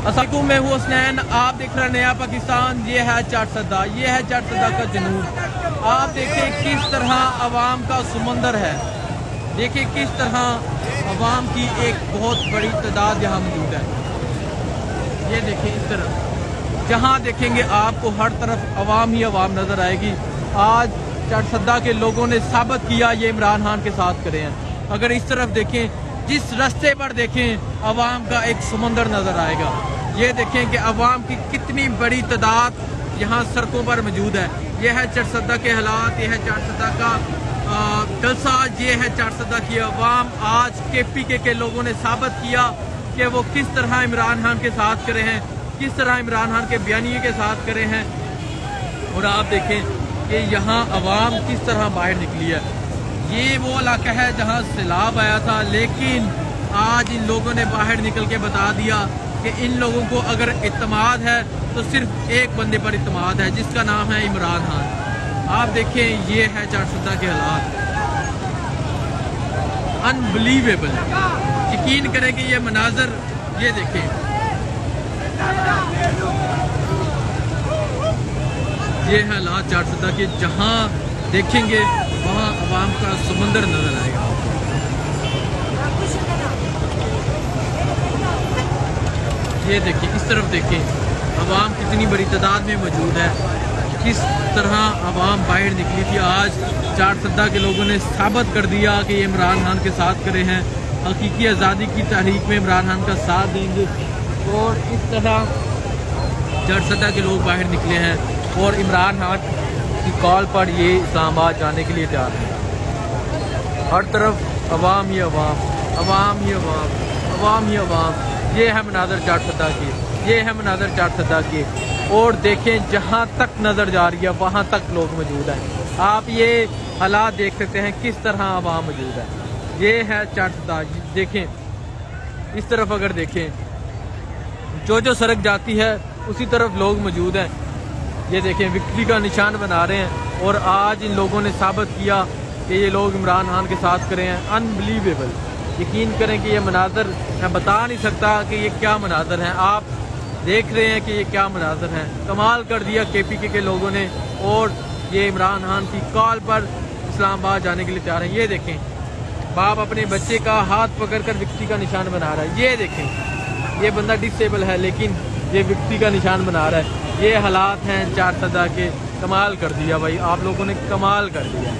अस्सलामुअलैकुम, मैं हूँ हुसनैन। आप देख रहे हैं नया पाकिस्तान। ये है चाटसदा, ये है चाटसदा का जुनून। आप देखिए किस तरह अवाम का समंदर है। देखिए किस तरह अवाम की एक बहुत बड़ी तादाद यहाँ मौजूद है। ये देखिए इस तरफ, जहाँ देखेंगे आपको हर तरफ अवाम ही अवाम नजर आएगी। आज चाटसदा के लोगों ने साबित किया ये इमरान खान के साथ करे हैं। अगर इस तरफ देखें, जिस रास्ते पर देखें, अवाम का एक समंदर नजर आएगा। ये देखें कि अवाम की कितनी बड़ी तादाद यहाँ सड़कों पर मौजूद है। ये है चाटसदा के हालात, ये है चाटसदा का जलसा, ये है चाटसदा की अवाम। आज KPK के लोगों ने साबित किया कि वो किस तरह इमरान खान के साथ करे हैं, किस तरह इमरान खान के बयानिए के साथ करे हैं। और आप देखें कि यहाँ अवाम किस तरह बाहर निकली है। ये वो इलाका है जहाँ सैलाब आया था, लेकिन आज इन लोगों ने बाहर निकल के बता दिया कि इन लोगों को अगर इत्मीनान है तो सिर्फ एक बंदे पर इत्मीनान है, जिसका नाम है इमरान खान। आप देखें, ये है चाटसदा के हालात, अनबिलीवेबल। यकीन करें कि ये मनाजर, ये देखें, ये है हालात चाटसदा के। जहाँ देखेंगे वहाँ अवाम का समंदर नजर आएगा। ये देखिए, इस तरफ देखें, अवाम कितनी बड़ी तादाद में मौजूद है। किस तरह अवाम बाहर निकली थी। आज चाटसदा के लोगों ने साबित कर दिया कि ये इमरान खान के साथ करे हैं, हकीकी आज़ादी की तहरीक में इमरान खान का साथ देंगे। और इस तरह चाटसदा के लोग बाहर निकले हैं और इमरान खान की कॉल पर ये इस्लामाबाद जाने के लिए तैयार है। हर तरफ अवाम ही अवाम, अवाम ही अवाम, अवाम ही अवाम। ये है मनाजर चाटसदा की, ये है मनाजर चाटसदा की। और देखें, जहाँ तक नज़र जा रही है वहाँ तक लोग मौजूद हैं। आप ये हालात देख सकते हैं किस तरह अवाम मौजूद है। ये है चाटसदा। देखें इस तरफ, अगर देखें, जो सड़क जाती है उसी तरफ लोग मौजूद हैं। ये देखें, विक्ट्री का निशान बना रहे हैं। और आज इन लोगों ने साबित किया कि ये लोग इमरान खान के साथ करे हैं। अनबिलीवेबल। यकीन करें कि ये मनाजर मैं बता नहीं सकता कि ये क्या मनाजर हैं। आप देख रहे हैं कि ये क्या मनाजर हैं। कमाल कर दिया KPK के लोगों ने। और ये इमरान खान की कॉल पर इस्लामाबाद जाने के लिए तैयार हैं। ये देखें, बाप अपने बच्चे का हाथ पकड़कर विक्ट्री का निशान बना रहा है। ये देखें, ये बंदा डिसेबल है लेकिन ये विक्ट्री का निशान बना रहा है। ये हालात हैं चाटसदा के। कमाल कर दिया भाई, आप लोगों ने कमाल कर दिया।